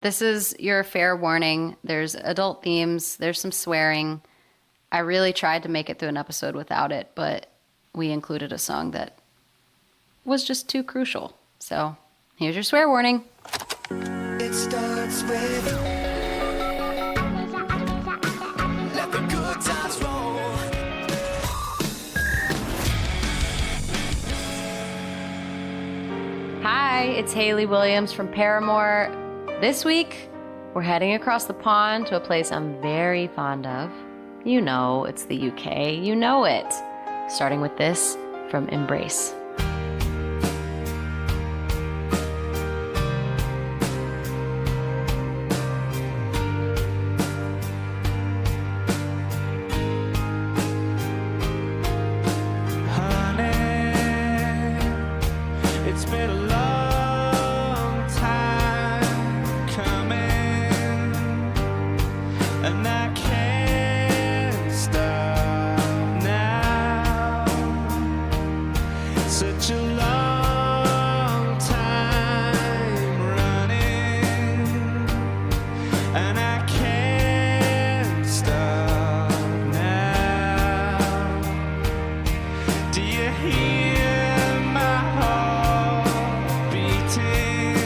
This is your fair warning. There's adult themes, there's some swearing. I really tried to make it through an episode without it, but we included a song that was just too crucial. So here's your swear warning. It starts with let the good times roll. Hi, it's Haley Williams from Paramore. This week, we're heading across the pond to a place I'm very fond of. You know, it's the UK. You know it. Starting with this from Embrace. It's been a long time coming, and I can't stop now. Such a long time running, and I can't stop now. Do you hear my heart beating?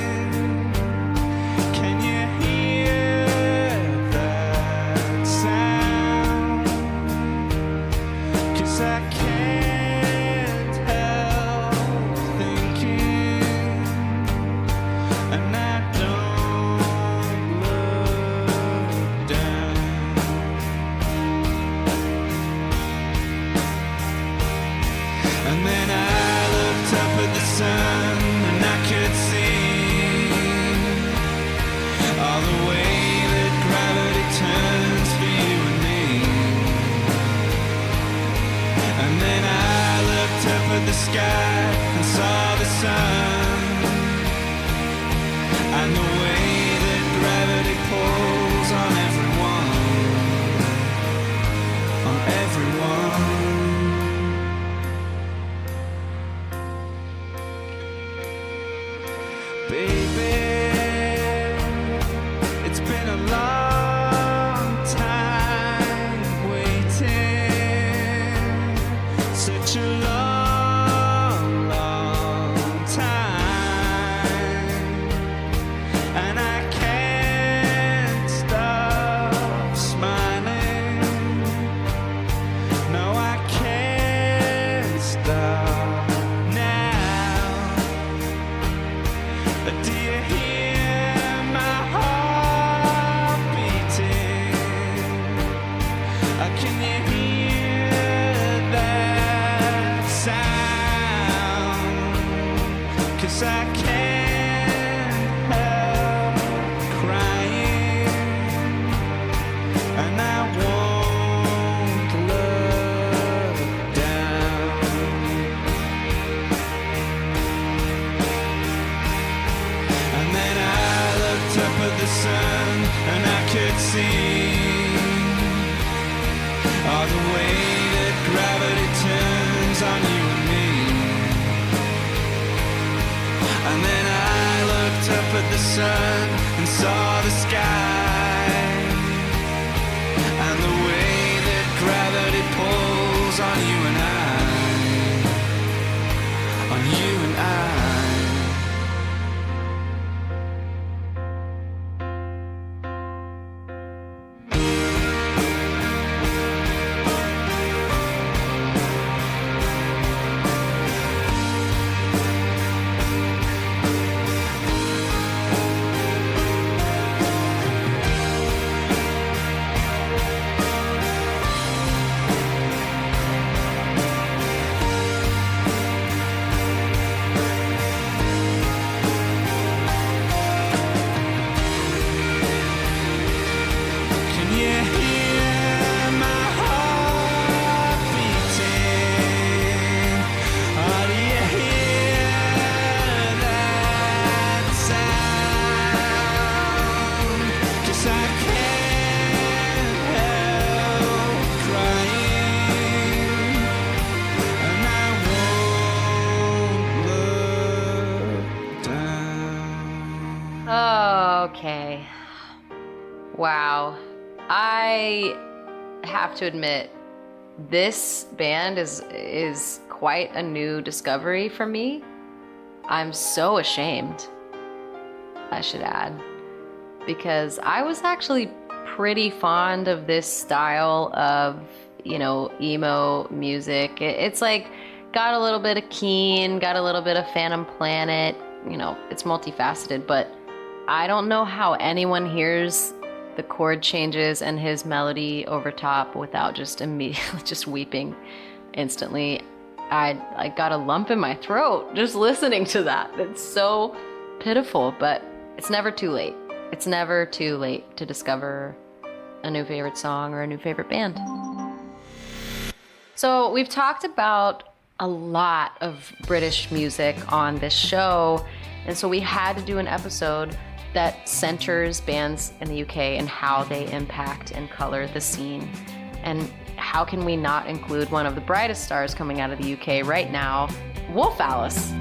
Can you hear that sound? 'Cause I can't help thinking, and I don't look down. And then I looked up at the sun, and I could see all the way that gravity turns for you and me. And then I looked up at the sky and saw the sun, and the way that gravity pulls on everyone, on everyone. Baby, it's been a long time waiting, such a long, long time, and I can't stop smiling. No, I can't stop now. Do you hear my heart beating? Can you hear that sound? 'Cause I can't help crying, and I won't look down. And then I looked up at the sun, and I could see all the way that gravity turns on you and me. And then I looked up at the sun and saw the sky, and the way that gravity pulls on you and I, on you and I. Wow. I have to admit, this band is quite a new discovery for me. I'm so ashamed, I should add, because I was actually pretty fond of this style of, emo music. It's like got a little bit of Keen, got a little bit of Phantom Planet, it's multifaceted, but I don't know how anyone hears the chord changes and his melody over top without just immediately just weeping instantly. I got a lump in my throat just listening to that. It's so pitiful, but it's never too late. It's never too late to discover a new favorite song or a new favorite band. So we've talked about a lot of British music on this show, and so we had to do an episode that centers bands in the UK and how they impact and color the scene. And how can we not include one of the brightest stars coming out of the UK right now, Wolf Alice?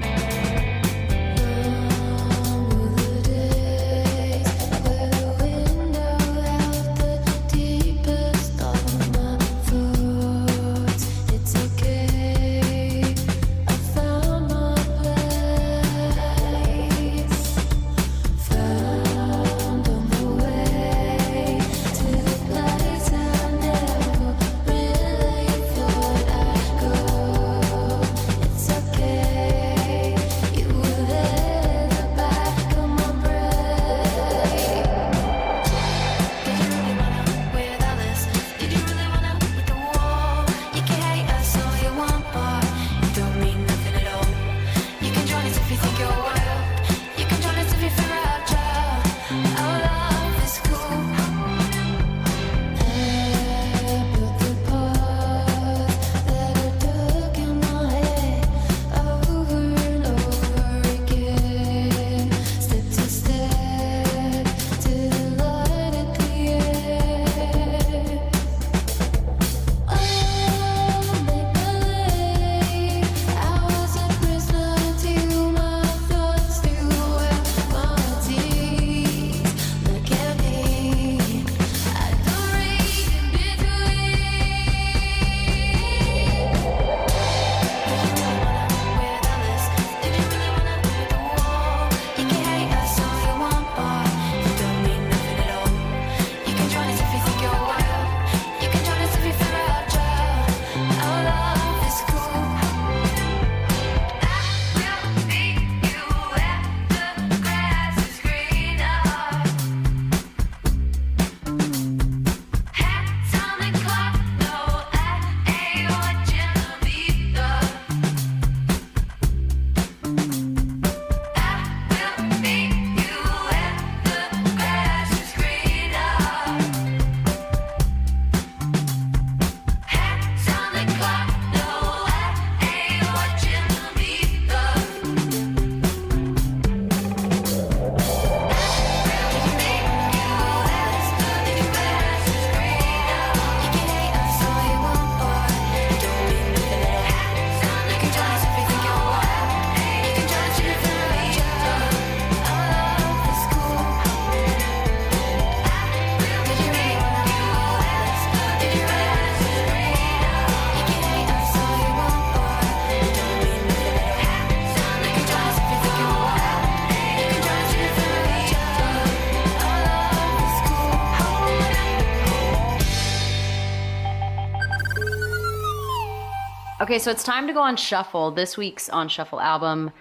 Okay, so it's time to go on shuffle. This week's on shuffle album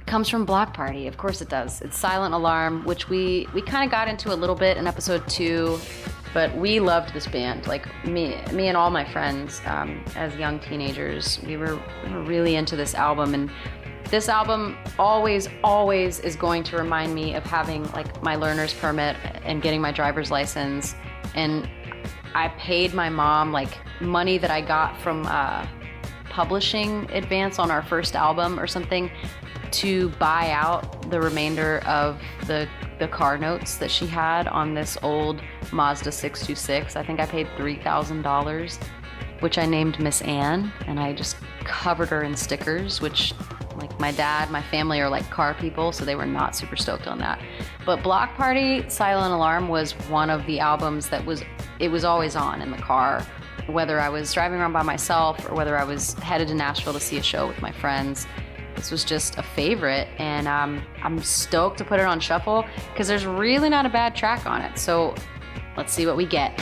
comes from Block Party. Of course it does. It's Silent Alarm, which we kind of got into a little bit in episode 2, but we loved this band. Like me and all my friends as young teenagers, we were really into this album. And this album always is going to remind me of having like my learner's permit and getting my driver's license. And I paid my mom like money that I got from publishing advance on our first album or something to buy out the remainder of the car notes that she had on this old Mazda 626. I think I paid $3,000, which I named Miss Anne, and I just covered her in stickers, which Like my dad, my family are like car people, so they were not super stoked on that. But Block Party, Silent Alarm was one of the albums that was always on in the car, whether I was driving around by myself or whether I was headed to Nashville to see a show with my friends. This was just a favorite, and I'm stoked to put it on shuffle because there's really not a bad track on it. So let's see what we get.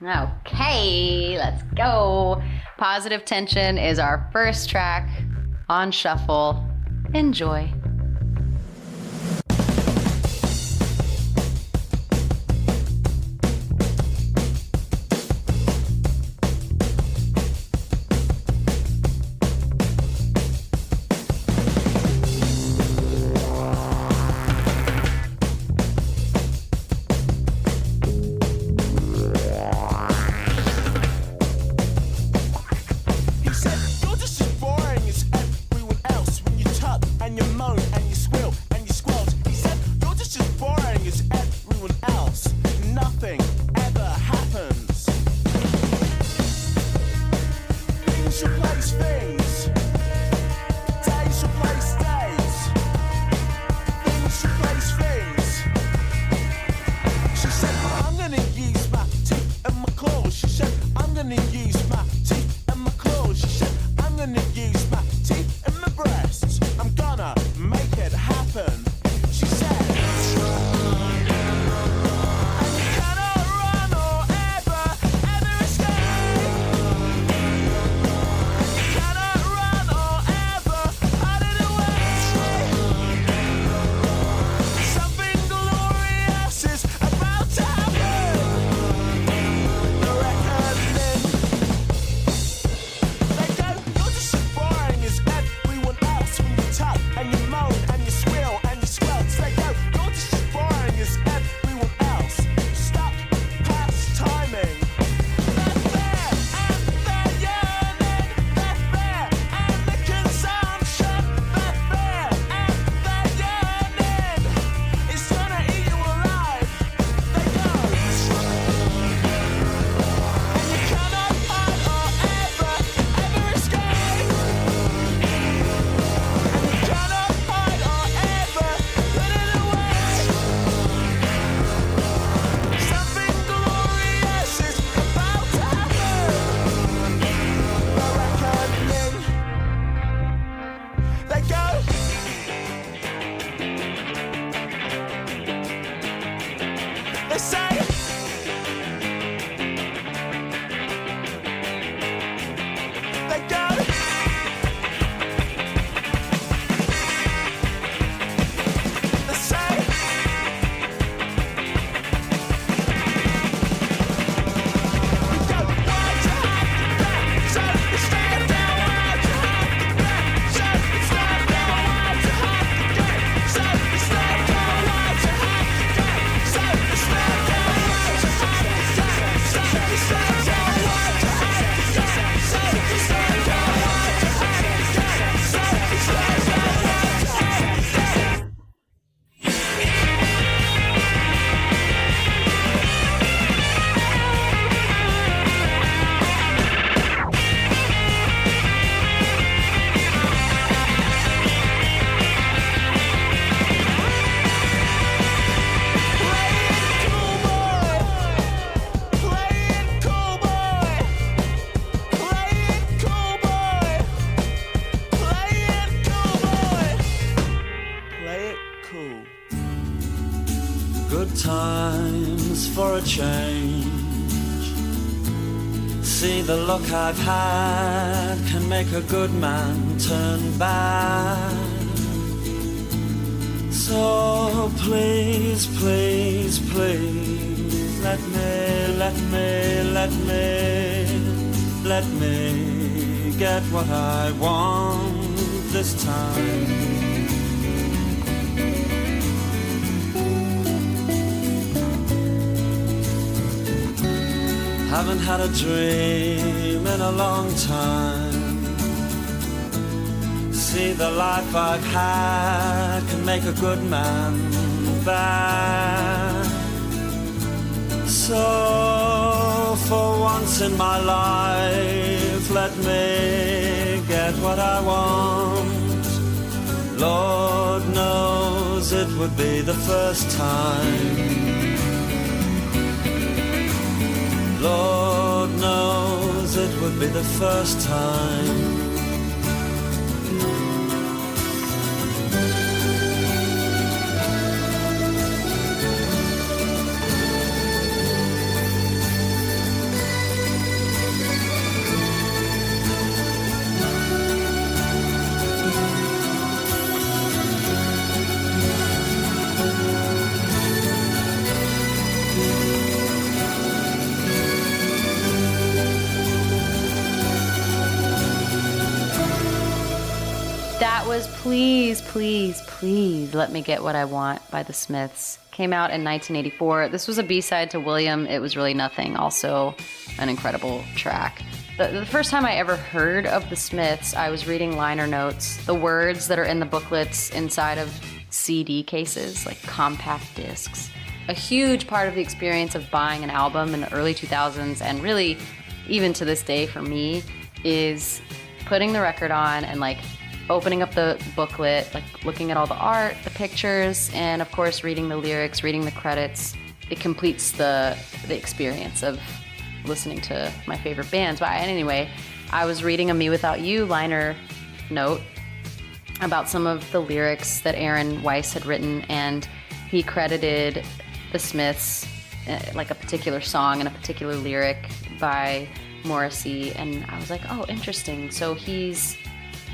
Okay, let's go. Positive Tension is our first track on shuffle. Enjoy. Times for a change. See, the look I've had can make a good man turn bad. So please, please, please, let me get what I want this time. Haven't had a dream in a long time. See, the life I've had can make a good man bad. So for once in my life, let me get what I want. Lord knows it would be the first time. Lord knows it would be the first time. That was Please, Please, Please Let Me Get What I Want by the Smiths. Came out in 1984. This was a B-side to William, It Was Really Nothing. Also an incredible track. The first time I ever heard of the Smiths, I was reading liner notes, the words that are in the booklets inside of CD cases, like compact discs. A huge part of the experience of buying an album in the early 2000s, and really even to this day for me, is putting the record on and like opening up the booklet, like looking at all the art, the pictures, and of course reading the lyrics, reading the credits. It completes the experience of listening to my favorite bands. But anyway, I was reading a Me Without You liner note about some of the lyrics that Aaron Weiss had written, and he credited the Smiths, like a particular song and a particular lyric by Morrissey, and I was like, oh, interesting. So he's,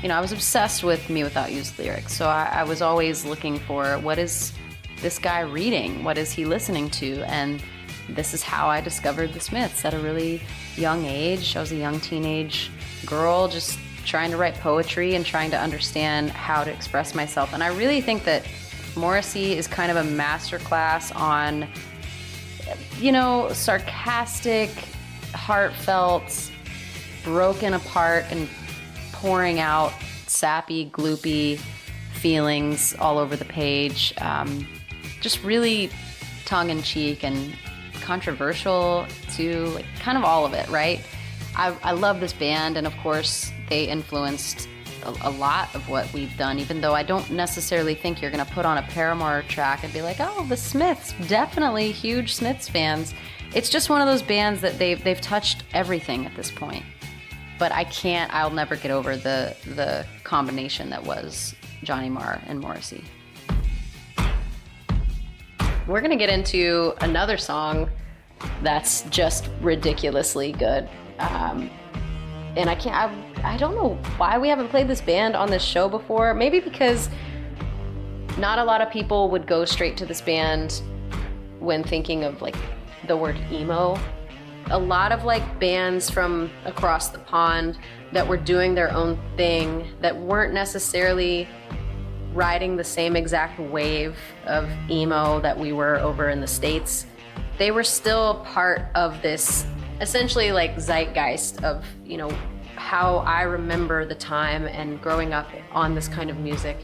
I was obsessed with Me Without You's lyrics, so I was always looking for, what is this guy reading? What is he listening to? And this is how I discovered the Smiths at a really young age. I was a young teenage girl just trying to write poetry and trying to understand how to express myself. And I really think that Morrissey is kind of a masterclass on, sarcastic, heartfelt, broken apart, and pouring out sappy, gloopy feelings all over the page. Just really tongue-in-cheek and controversial too, like kind of all of it, right? I love this band, and of course they influenced a lot of what we've done, even though I don't necessarily think you're gonna put on a Paramore track and be like, oh, the Smiths, definitely huge Smiths fans. It's just one of those bands that they've touched everything at this point. But I'll never get over the combination that was Johnny Marr and Morrissey. We're gonna get into another song that's just ridiculously good. And I don't know why we haven't played this band on this show before. Maybe because not a lot of people would go straight to this band when thinking of like the word emo. A lot of like bands from across the pond that were doing their own thing, that weren't necessarily riding the same exact wave of emo that we were over in the States, they were still part of this essentially like zeitgeist of, how I remember the time and growing up on this kind of music.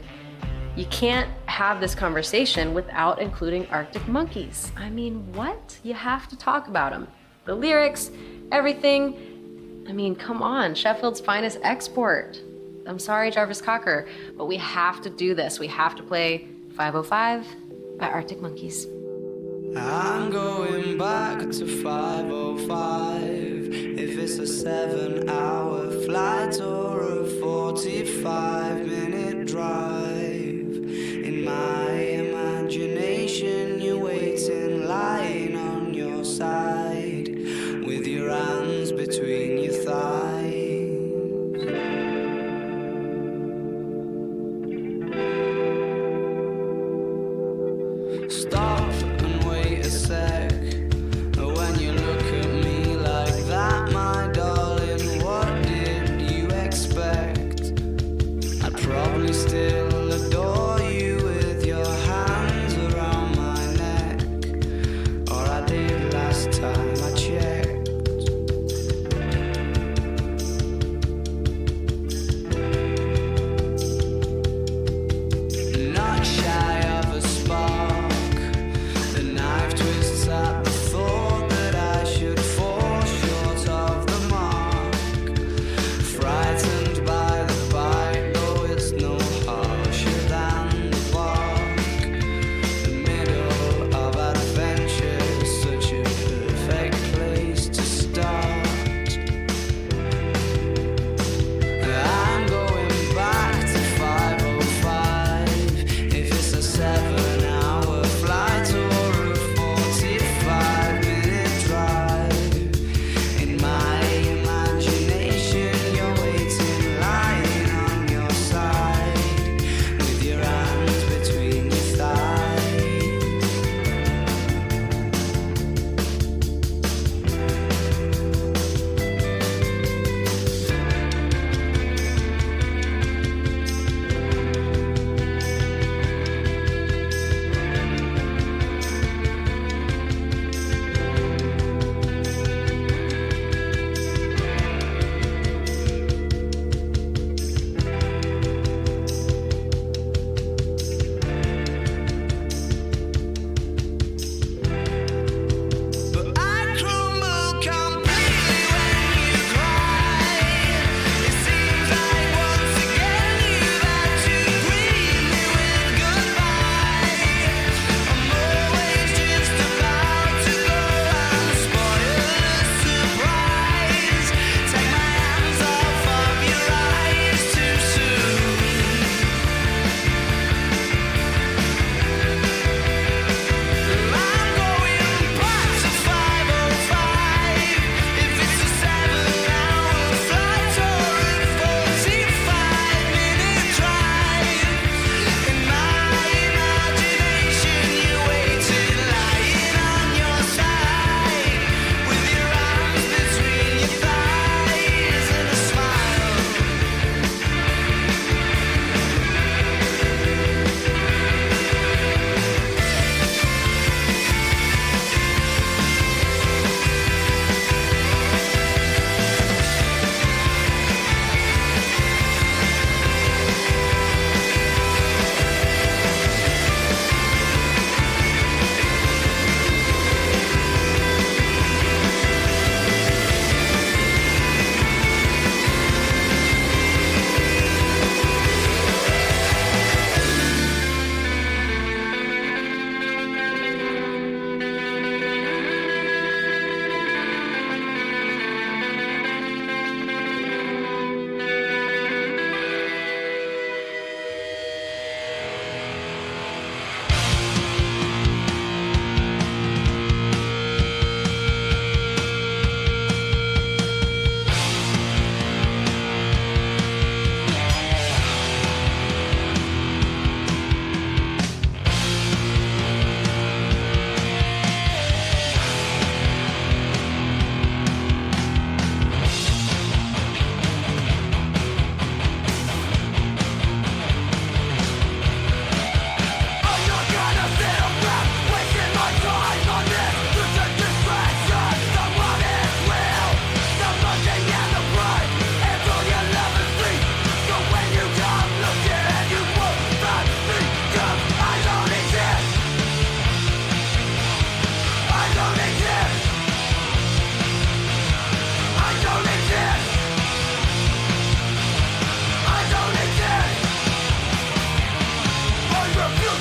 You can't have this conversation without including Arctic Monkeys. I mean, what? You have to talk about them. The lyrics, everything. I mean, come on, Sheffield's finest export. I'm sorry, Jarvis Cocker, but we have to do this. We have to play 505 by Arctic Monkeys. I'm going back to 505. If it's a 7-hour flight or a 45-minute drive, in my imagination you're waiting, lying on your side, with your hands between your thighs. Stop and wait a sec. When you look at me like that, my darling, what did you expect? I'd probably still adore you with your hands around my neck, or I did last time I checked. Not shy of a spark,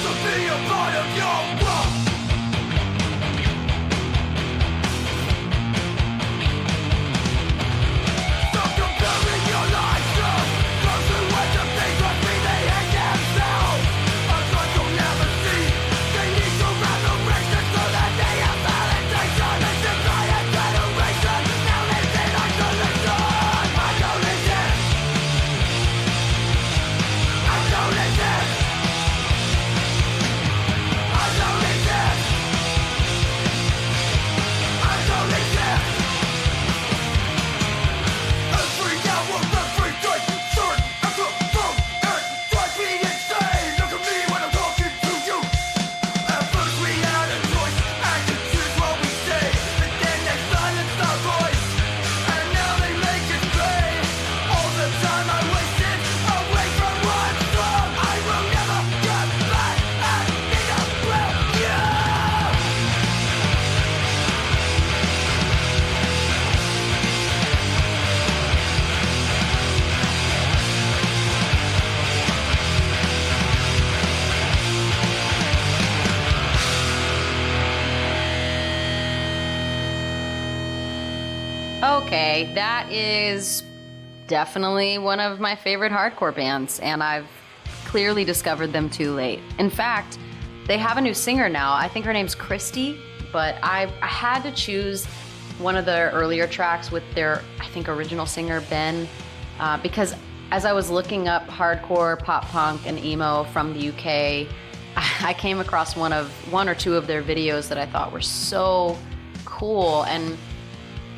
to be a part of your world. Stop comparing your life to those who want to think like me, they hate themselves. Others you'll never see. They need to resurrection so that they have validation. And supply a generation now lives in isolation. I don't exist. I don't exist. I don't exist. I don't exist. Every hour, every day, turn after phone and drive me insane. Look at me when I'm talking to you. At first we had a choice, and to choose what we say. But then they silenced our voice, and now they make us pay. All the time I wasted away from what's wrong. I will never get back, and neither will you. Okay, that is definitely one of my favorite hardcore bands, and I've clearly discovered them too late. In fact, they have a new singer now. I think her name's Christy, but I had to choose one of their earlier tracks with their, I think, original singer, Ben, because as I was looking up hardcore, pop punk, and emo from the UK, I came across one or two of their videos that I thought were so cool and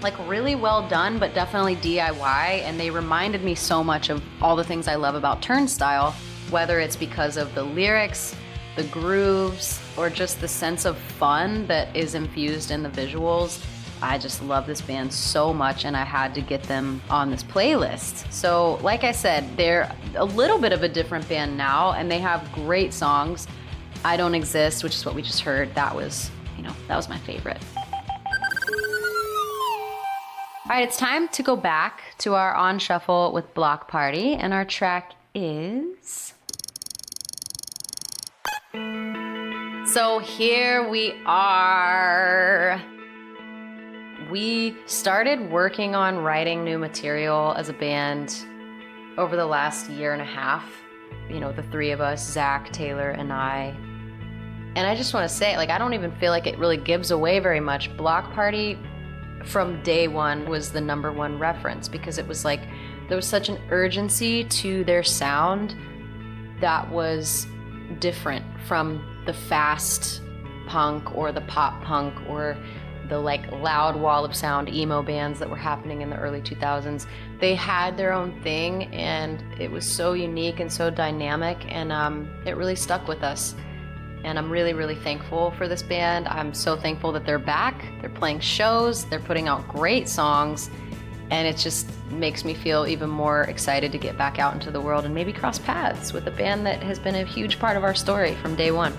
like really well done, but definitely DIY, and they reminded me so much of all the things I love about Turnstile, whether it's because of the lyrics, the grooves, or just the sense of fun that is infused in the visuals. I just love this band so much, and I had to get them on this playlist. So like I said, they're a little bit of a different band now, and they have great songs. I Don't Exist, which is what we just heard, that was my favorite. All right, it's time to go back to our On Shuffle with Block Party, and our track is... So here we are. We started working on writing new material as a band over the last year and a half. You know, the three of us, Zach, Taylor, and I. And I just want to say, like, I don't even feel like it really gives away very much. Block Party from day one was the #1 reference, because it was like there was such an urgency to their sound that was different from the fast punk or the pop punk or the like loud wall of sound emo bands that were happening in the early 2000s. They had their own thing, and it was so unique and so dynamic, and it really stuck with us. And I'm really, really thankful for this band. I'm so thankful that they're back. They're playing shows, they're putting out great songs, and it just makes me feel even more excited to get back out into the world and maybe cross paths with a band that has been a huge part of our story from day one.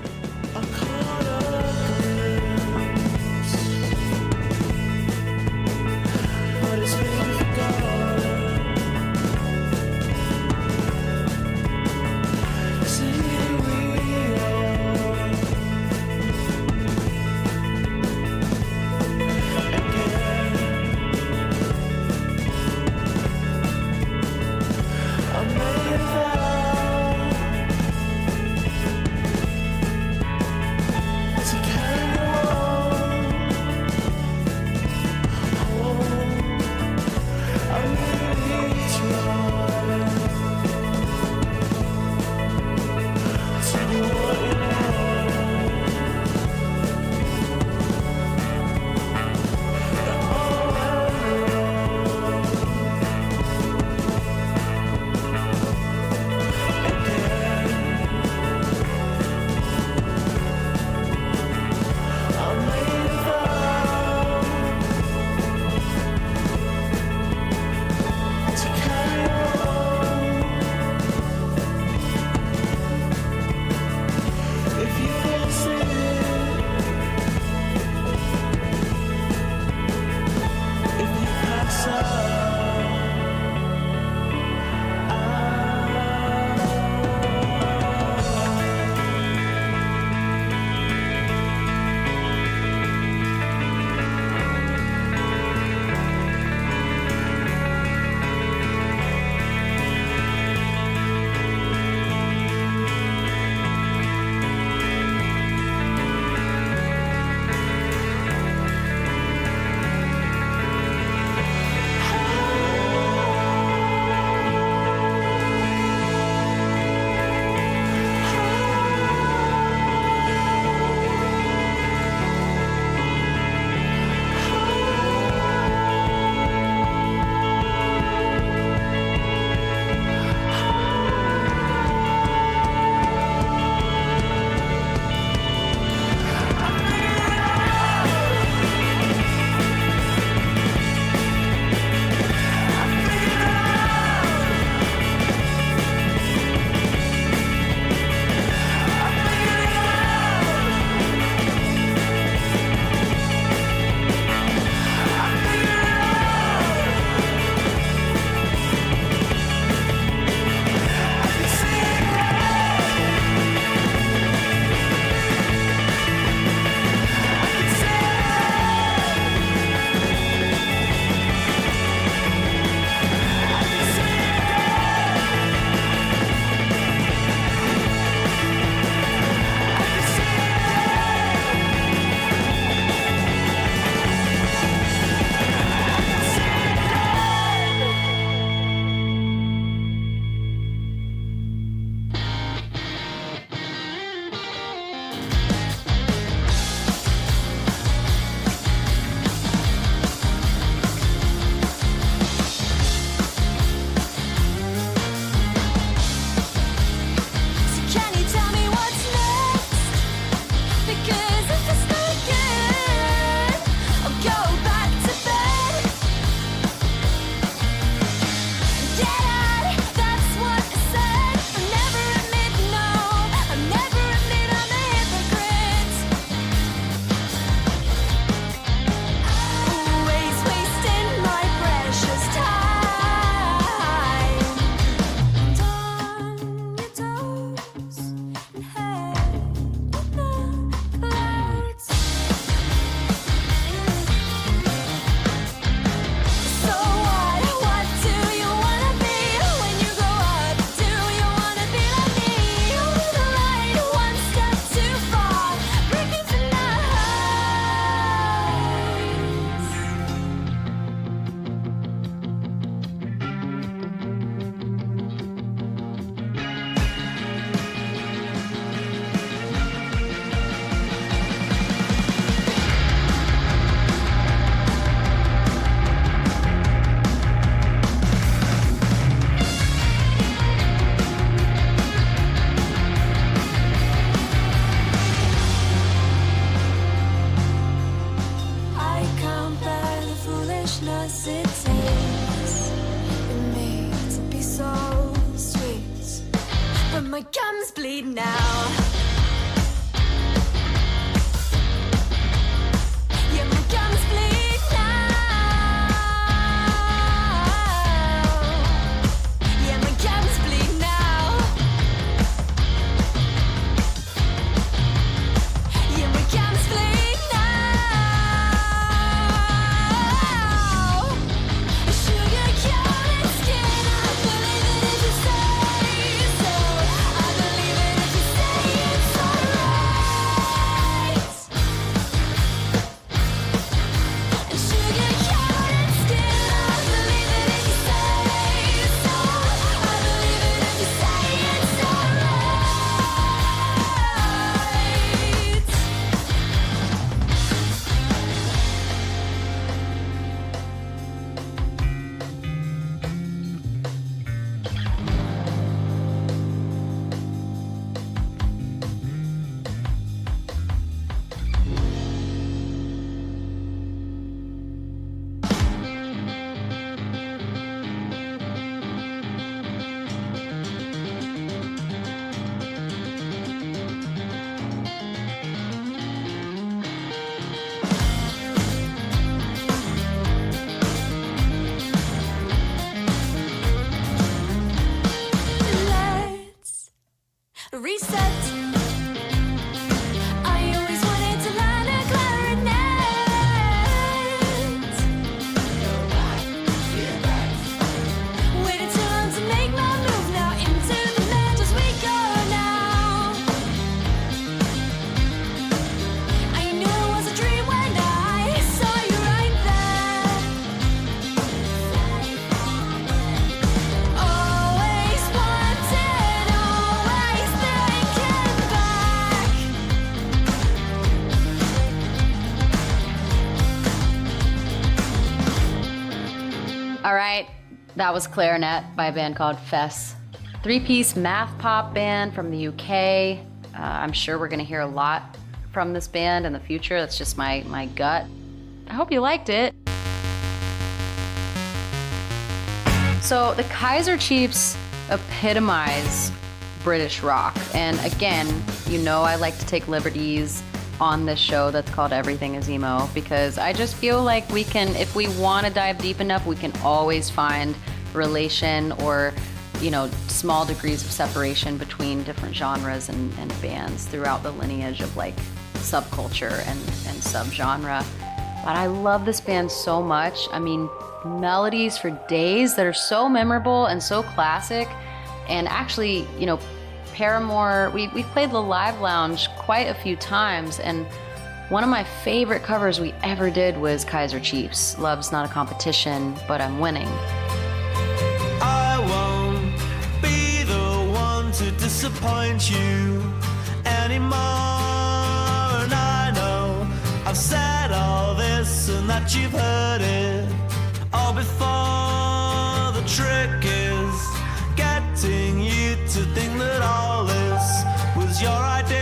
bleed now. Yeah, my guns bleed now. Yeah, my guns bleed now. Yeah, my guns bleed now. Sugar-coated skin, I believe it if you say so. I believe it if you say it's alright. Sugar-coated skin, I believe it if you say so. I believe it if you say it's alright. Let's reset. I always wanted to learn a clarinet. Waited too long to make my move. Now into the land as we go now. I knew it was a dream when I saw you right there. Always wanted, always thinking back. All right, that was Clarinet by a band called Fess. Three-piece math pop band from the UK. I'm sure we're gonna hear a lot from this band in the future. That's just my gut. I hope you liked it. So the Kaiser Chiefs epitomize British rock. And again, you know I like to take liberties on this show that's called Everything is Emo, because I just feel like we can, if we want to dive deep enough, we can always find relation or, you know, small degrees of separation between different genres and bands throughout the lineage of like subculture and subgenre. But I love this band so much. I mean, melodies for days that are so memorable and so classic. And actually, you know, Paramore, we played the Live Lounge quite a few times, and one of my favorite covers we ever did was Kaiser Chiefs. Love's Not a Competition, But I'm Winning. I won't be the one to disappoint you anymore. And I know I've said all this and that you've heard it all before. The trick is getting you to think that all this was your idea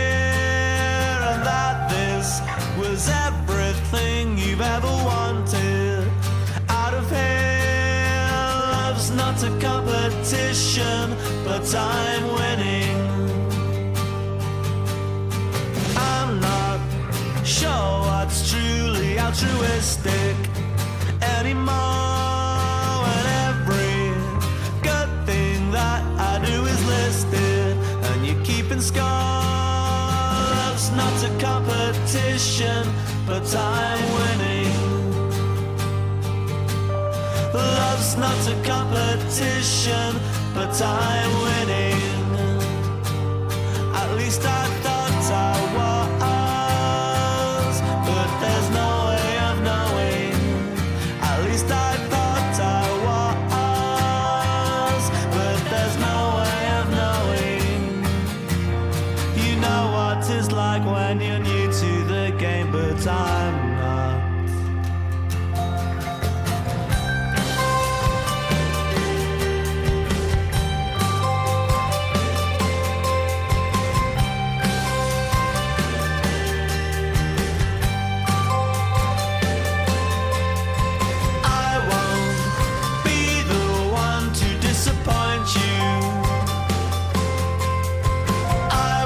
and that this was everything you've ever wanted out of here. Love's not a competition, but I'm winning. I'm not sure what's truly altruistic anymore. And every good thing that I do is listed, and you're keeping score. Love's not a competition, but I'm winning. Love's not a competition, but I'm winning. At least I thought I was, but there's no way of knowing. At least I thought I was, but there's no way of knowing. You know what it's like when you're new to the game, but I'm not. I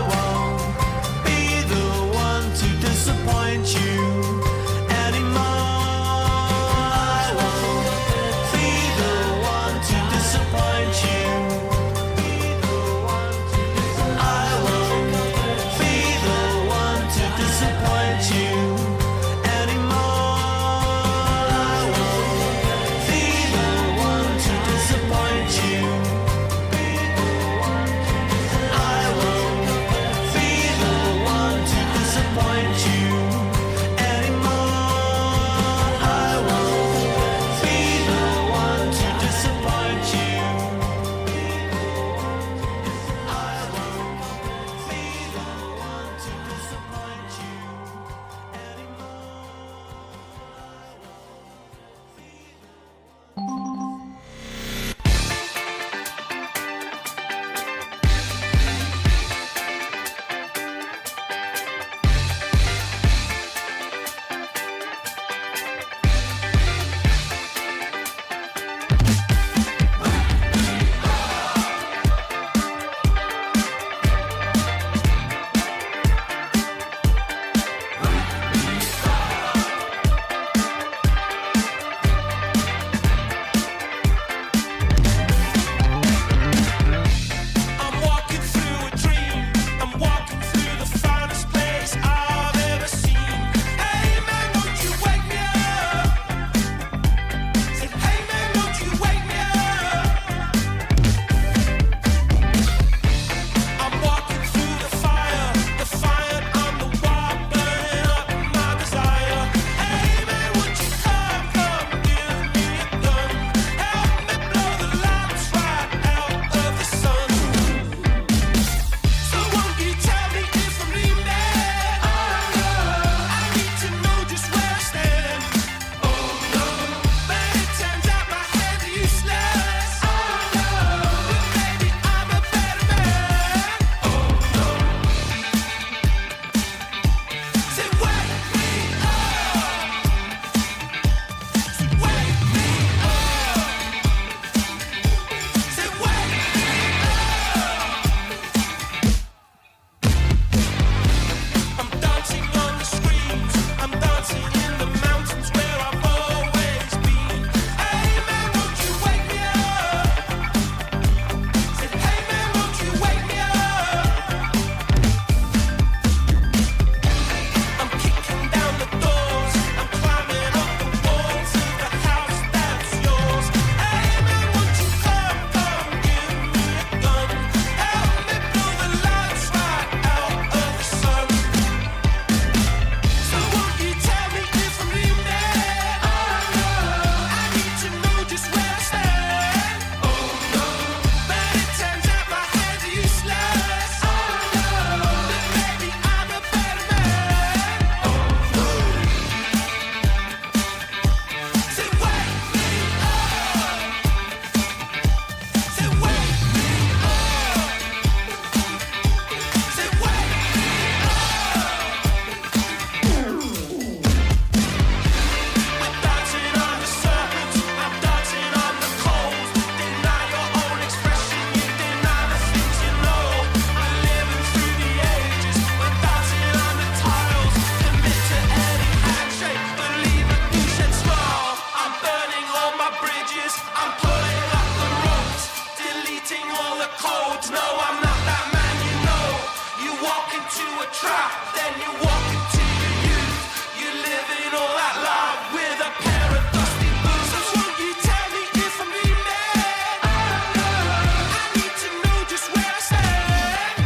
into a trap, then you walk into your youth. You're living all that life with a pair of dusty boots. So won't you tell me if I'm dreaming? I need to know just where I stand.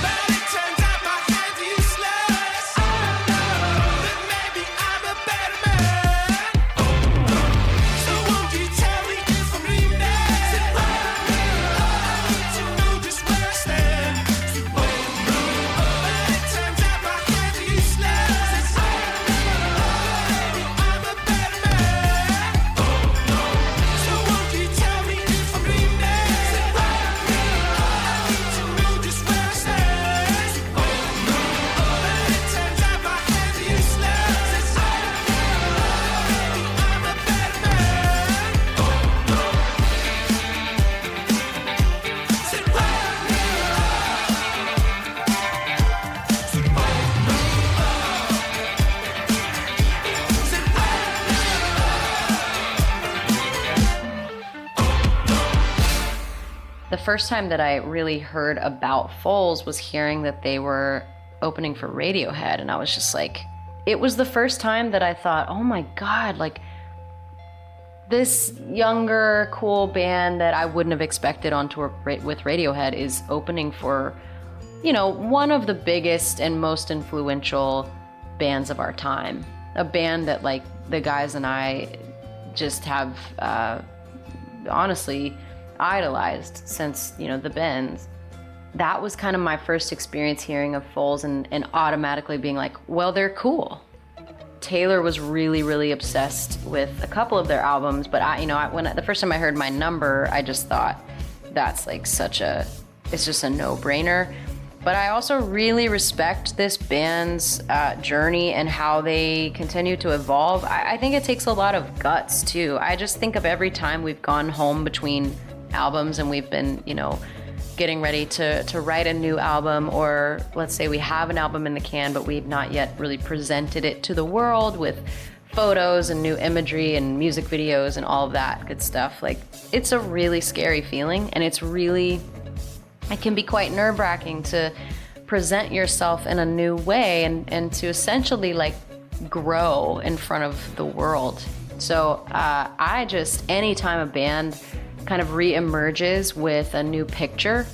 But it turns out my hands are useless. But maybe I'm a better man. So won't you tell me if I'm dreaming? I need to know just where I stand. But it turns out my hands are useless. Maybe I'm a better man. So won't you tell me if I'm dreaming? I need to know just where I stand. But it turns out my hands are useless. Maybe I'm a better man. The first time that I really heard about Foals was hearing that they were opening for Radiohead, and I was just like, it was the first time that I thought, oh my God, like this younger, cool band that I wouldn't have expected on tour with Radiohead is opening for, you know, one of the biggest and most influential bands of our time. A band that, like, the guys and I just have honestly idolized since, you know, the Bends. That was kind of my first experience hearing of Foals and automatically being like, well, they're cool. Taylor was really, really obsessed with a couple of their albums, but the first time I heard My Number, I just thought that's like it's just a no-brainer. But I also really respect this band's journey and how they continue to evolve. I think it takes a lot of guts too. I just think of every time we've gone home between albums and we've been, you know, getting ready to write a new album, or let's say we have an album in the can, but we've not yet really presented it to the world with photos and new imagery and music videos and all of that good stuff. Like, it's a really scary feeling, and it can be quite nerve-wracking to present yourself in a new way and to essentially like grow in front of the world. So anytime a band kind of re-emerges with a new picture,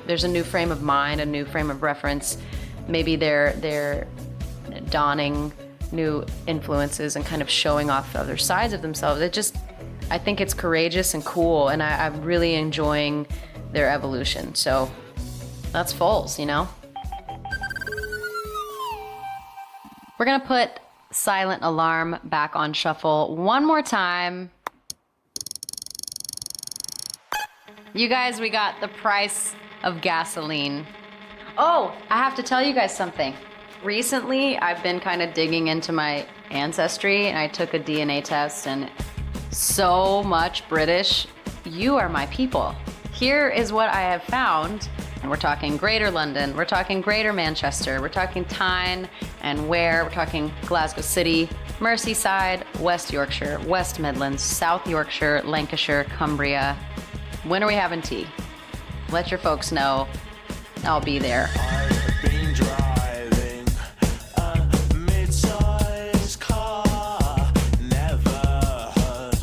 there's a new frame of mind, a new frame of reference, maybe they're donning new influences and kind of showing off other sides of themselves. I think it's courageous and cool, and I'm really enjoying their evolution. So that's Foals, you know? We're gonna put Silent Alarm back on shuffle one more time. You guys, we got the price of gasoline. Oh, I have to tell you guys something. Recently, I've been kind of digging into my ancestry, and I took a DNA test, and so much British. You are my people. Here is what I have found, and we're talking Greater London, we're talking Greater Manchester, we're talking Tyne and Ware, we're talking Glasgow City, Merseyside, West Yorkshire, West Midlands, South Yorkshire, Lancashire, Cumbria. When are we having tea? Let your folks know. I'll be there. I've been driving a mid-sized car, never hurt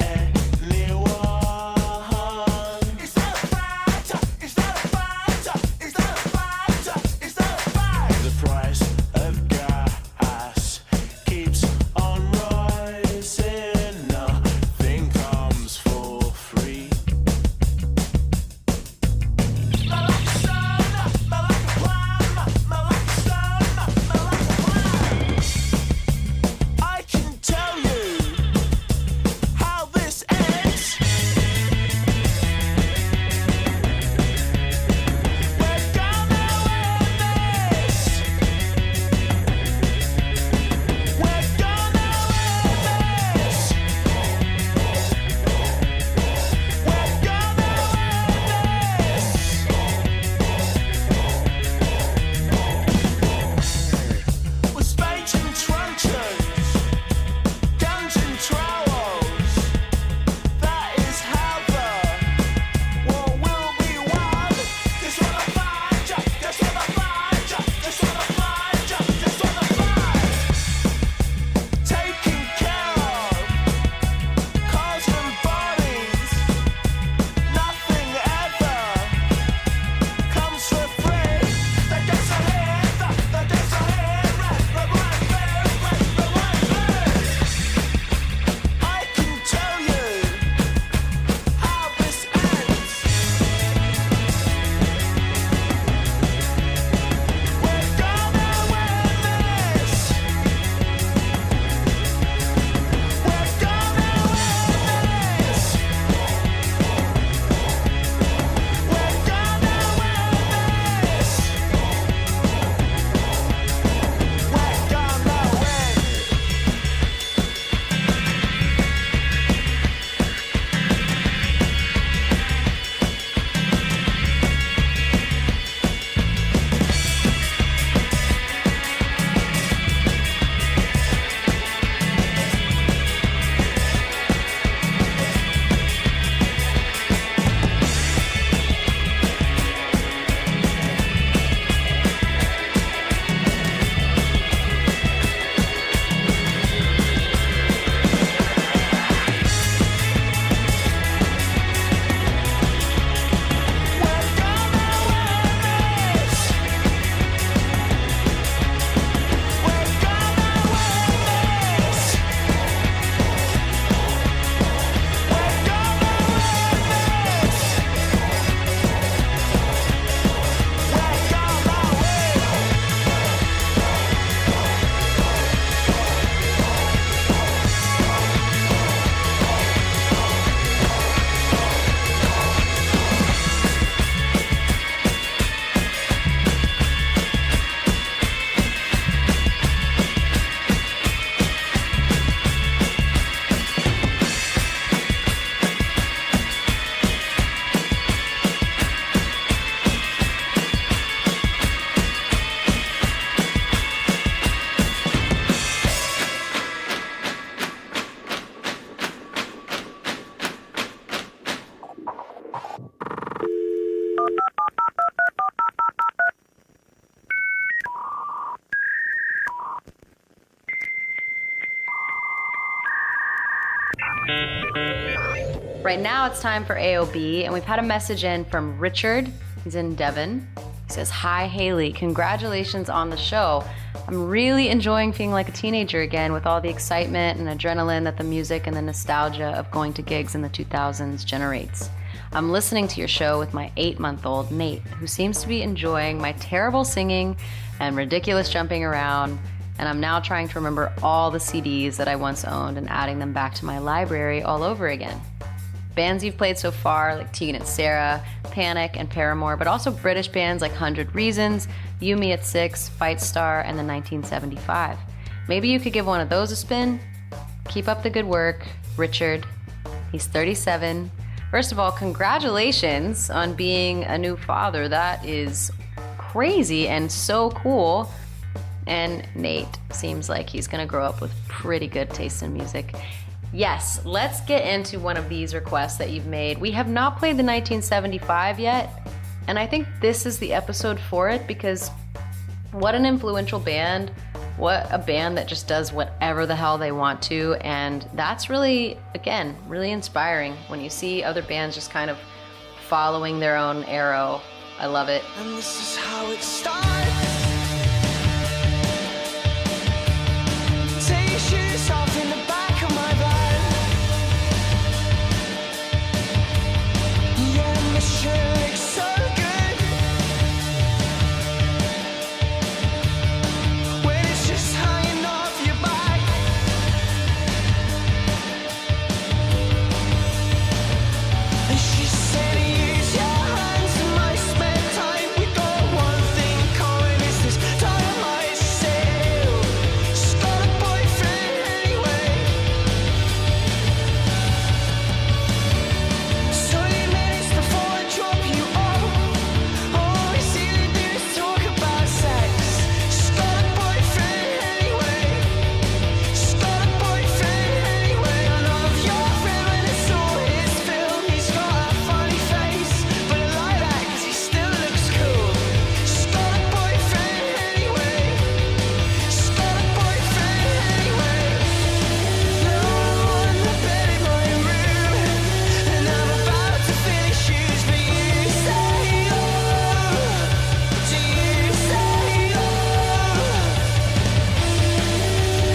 anyone. Is that a fighter? Is that a fighter? Is that a fighter? Is that a fighter? The price of gas keeps on rising. Nothing comes for free. Not like a sun, not like a cloud. Right now it's time for AOB, and we've had a message in from Richard. He's in Devon. He says, "Hi, Haley. Congratulations on the show. I'm really enjoying feeling like a teenager again with all the excitement and adrenaline that the music and the nostalgia of going to gigs in the 2000s generates. I'm listening to your show with my 8-month-old Nate, who seems to be enjoying my terrible singing and ridiculous jumping around, and I'm now trying to remember all the CDs that I once owned and adding them back to my library all over again. Bands you've played so far, like Tegan and Sarah, Panic, and Paramore, but also British bands like 100 Reasons, You Me at 6, Fight Star, and the 1975. Maybe you could give one of those a spin? Keep up the good work, Richard." He's 37. First of all, congratulations on being a new father. That is crazy and so cool. And Nate seems like he's gonna grow up with pretty good taste in music. Yes, let's get into one of these requests that you've made. We have not played the 1975 yet, and I think this is the episode for it because what an influential band. What a band that just does whatever the hell they want to, and that's really, again, really inspiring when you see other bands just kind of following their own arrow. I love it. And this is how it starts. Take your shoes off in the back of my van. Yeah, my shirt looks so good when it's just hanging off your back. And she said, "Use your hands in my spare time. We got one thing in common, is this dynamite sale. She's got a boyfriend anyway. 20 minutes before I drop you off, all we seem to do is talk about sex. She's got a boyfriend anyway. She's got a boyfriend anyway. I love your friend when it's all his film. He's got a funny face, but I like that 'cause he still looks cool. She's got a boyfriend anyway. She's got a boyfriend anyway. Now I'm on the bed in my room, and I'm about to finish shoes, but you say oh. Do you say oh?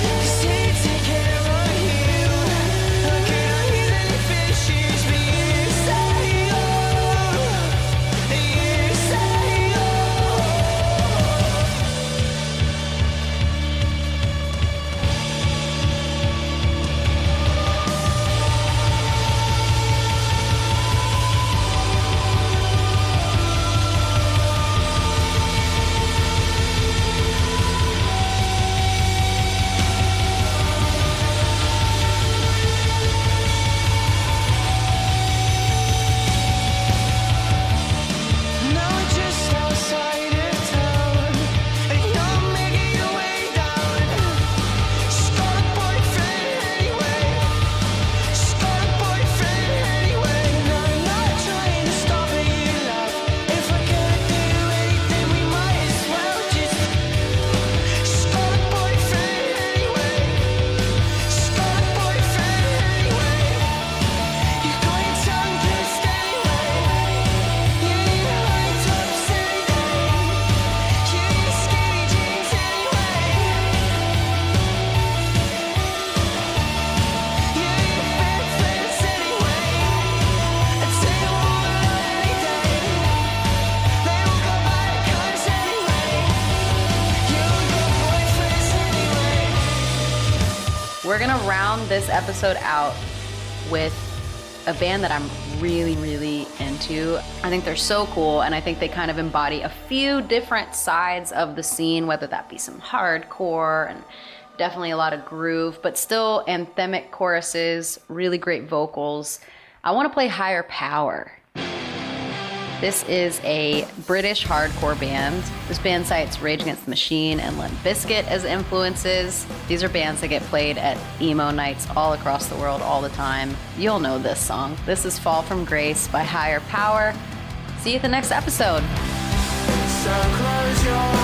'Cause you take it on you. I can't let you finish shoes, but you say oh. You say oh. Now we're just outside of town, and you're making your way down. She's got a boyfriend anyway. She's got a boyfriend anyway. No, I'm not trying to stop it, you love. If I could do anything, we might as well just. She's got a boyfriend anyway. She's got a boyfriend anyway. You got your tongue kissed anyway. You high tops anyway. You skinny jeans anyway. You bad friends anyway. I tell you what, any day they will go bad cars anyway. You got boyfriends anyway. We're gonna round this episode out with a band that I'm really, really into. I think they're so cool, and I think they kind of embody a few different sides of the scene, whether that be some hardcore and definitely a lot of groove, but still anthemic choruses, really great vocals. I want to play Higher Power. This is a British hardcore band. This band cites Rage Against the Machine and Limp Bizkit as influences. These are bands that get played at emo nights all across the world all the time. You'll know this song. This is Fall from Grace by Higher Power. See you at the next episode. So close your